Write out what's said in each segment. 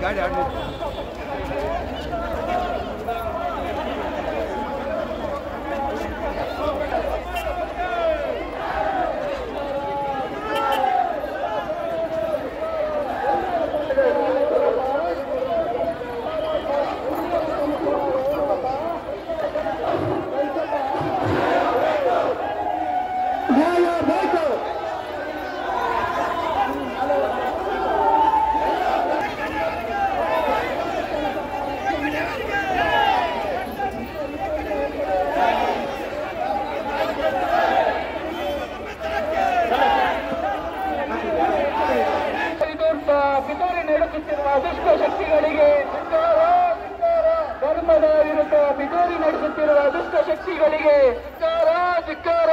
ಗಾಡಿ ಆಡ್ಬೋದು. ದುಷ್ಟ ಶಕ್ತಿಗಳಿಗೆ ಧರ್ಮದ ವಿರುದ್ಧ ಪಿತೂರಿ ನಡೆಸುತ್ತಿರುವ ದುಷ್ಟ ಶಕ್ತಿಗಳಿಗೆ ಧಿಕ್ಕಾರ.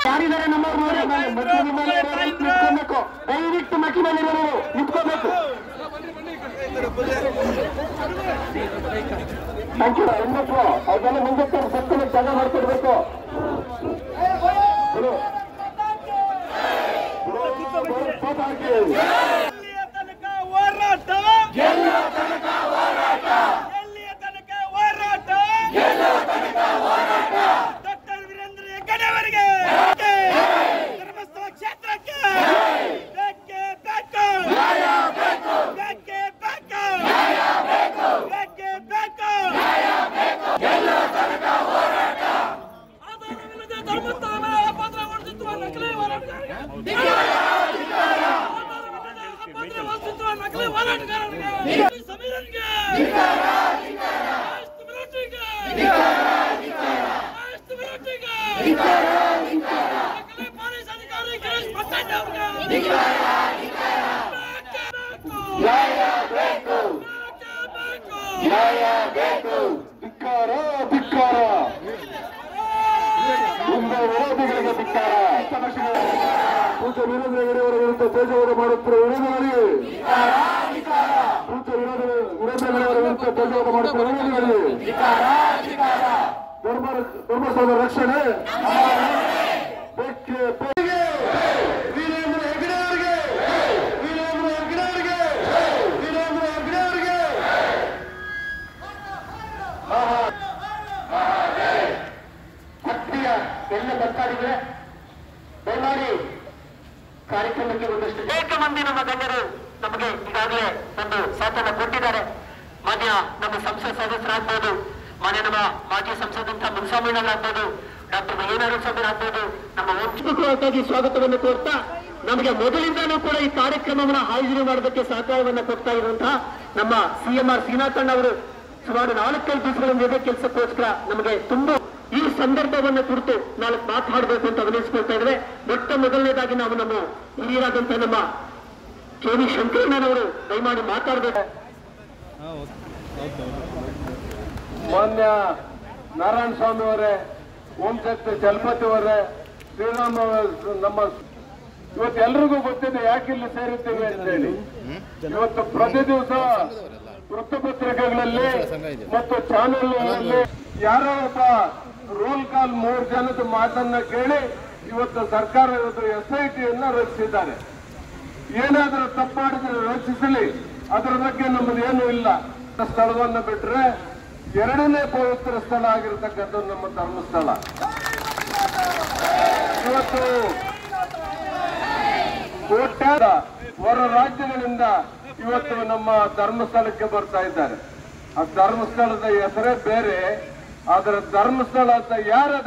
ಯಾರಿದ್ದಾರೆ ನಮ್ಮ ದಯವಿಟ್ಟು ಮಠಿನಲ್ಲಿರೋರು ನಿಂತ್ಕೋಬೇಕು. ಹೆಣ್ಮಕ್ಳು ಅದೆಲ್ಲ ಮುಂದಕ್ಕೆ ಸಕ್ಕರೆ ಜಾಗ ಮಾಡ್ಕೊಡ್ಬೇಕು. ವಿರೋಧಿಗಳಿಗೆ ಧಿಕ್ಕಾರ. ಪೂಜೆ ವಿರೋಧಗಳ ವಿರುದ್ಧ ತೇಜವಾದ ಮಾಡುತ್ತಿರುವ ವಿರೋಧಿಗಳಿಗೆ ಪೂಜೆ ವಿರೋಧಗಳ ವಿರುದ್ಧ ತೇಜವಾದ ಮಾಡುತ್ತಿರುವ ವಿರೋಧಿಗಳಿಗೆ ಧರ್ಮಸ್ಥಳದ ರಕ್ಷಣೆ ಬೇಕೇ ಬೇಗೆ. ವೀರೇಂದ್ರ ಹೆಗ್ಗಡೆ ಅವರಿಗೆ ಭಕ್ತಿಯ ಎಲ್ಲ ಭಕ್ತಾದಿಗಳೇ ದಯಮಾಡಿ ಕಾರ್ಯಕ್ರಮಕ್ಕೆ ಒಂದಷ್ಟು ಅನೇಕ ಮಂದಿ ನಮ್ಮ ಗಣ್ಯರು ನಮಗೆ ಈಗಾಗಲೇ ಒಂದು ಸಾಥನ್ನು ಕೊಟ್ಟಿದ್ದಾರೆ. ಮಾನ್ಯ ನಮ್ಮ ಸಂಸತ್ ಸದಸ್ಯರಾಗ್ಬೋದು, ಮಾನ್ಯ ನಮ್ಮ ಮಾಜಿ ಸಂಸದಂತ ಮುನ್ಸಾಮಣ್ಣರಾಗ್ಬೋದು, ಡಾಕ್ಟರ್ ಮಹೇಂದ್ರ ಸ್ವಾಮಿ ಆಗ್ಬೋದು, ನಮ್ಮ ವಂಶಕವಾಗಿ ಸ್ವಾಗತವನ್ನು ಕೋರ್ತಾ ನಮಗೆ ಮೊದಲಿಂದಲೂ ಕೂಡ ಈ ಕಾರ್ಯಕ್ರಮವನ್ನು ಆಯೋಜನೆ ಮಾಡೋದಕ್ಕೆ ಸಹಕಾರವನ್ನು ಕೊಡ್ತಾ ಇರುವಂತಹ ನಮ್ಮ CMR ಶ್ರೀನಾಥಣ್ಣ ಅವರು ಸುಮಾರು 4 ದಿವಸಗಳಿಂದ ಕೆಲಸಕ್ಕೋಸ್ಕರ ನಮಗೆ ತುಂಬ ಈ ಸಂದರ್ಭವನ್ನು ಕುರಿತು ನಾಲ್ಕು ಮಾತಾಡಬೇಕು ಅಂತ ಗಮನಿಸ್ಕೊಳ್ತಾ ಇದ್ದೇವೆ. ಮೊದಲನೇದಾಗಿ ನಾವು ನಮ್ಮ ಹಿರಿಯರಾದಂತ ನಮ್ಮ KV ಶಂಕರಣ್ಣನವರು ದಯಮಾಡಿ ಮಾತಾಡಬೇಕು. ಮಾನ್ಯ ನಾರಾಯಣ ಸ್ವಾಮಿ ಅವರೇ, ಓಂಶಕ್ತಿ ಚಲಪತಿ ಅವರೇ, ಶ್ರೀರಾಮ ನಮ್ಮ ಇವತ್ತು ಎಲ್ರಿಗೂ ಗೊತ್ತಿದೆ ಯಾಕೆ ಇಲ್ಲಿ ಸೇರುತ್ತೇವೆ ಅಂತ ಹೇಳಿ. ಇವತ್ತು ಪ್ರತಿ ದಿವಸ ವೃತ್ತಪತ್ರಿಕೆಗಳಲ್ಲಿ ಮತ್ತು ಚಾನೆಲ್ಗಳಲ್ಲಿ ಯಾರೋ ಒಬ್ಬ ರೋಲ್ ಕಾಲ್ 3 ಜನದ ಮಾತನ್ನ ಕೇಳಿ ಇವತ್ತು ಸರ್ಕಾರ ಇವತ್ತು SIT ರಚಿಸಿದ್ದಾರೆ. ಏನಾದರೂ ತಪ್ಪು ಮಾಡಿದ್ರೆ ರಚಿಸಲಿ, ಅದರ ಬಗ್ಗೆ ನಮ್ಮದು ಏನೂ ಇಲ್ಲ. ಸ್ಥಳವನ್ನು ಬಿಟ್ರೆ 2ನೇ ಪವಿತ್ರ ಸ್ಥಳ ಆಗಿರತಕ್ಕಂಥ ನಮ್ಮ ಧರ್ಮಸ್ಥಳ. ಇವತ್ತು ಕೋಟ್ಯಾಂತರ ಹೊರ ರಾಜ್ಯಗಳಿಂದ ಇವತ್ತು ನಮ್ಮ ಧರ್ಮಸ್ಥಳಕ್ಕೆ ಬರ್ತಾ ಇದ್ದಾರೆ. ಆ ಧರ್ಮಸ್ಥಳದ ಹೆಸರೇ ಬೇರೆ. ಆದ್ರೆ ಧರ್ಮಸ್ಥಳ ಅಂತ ಯಾರ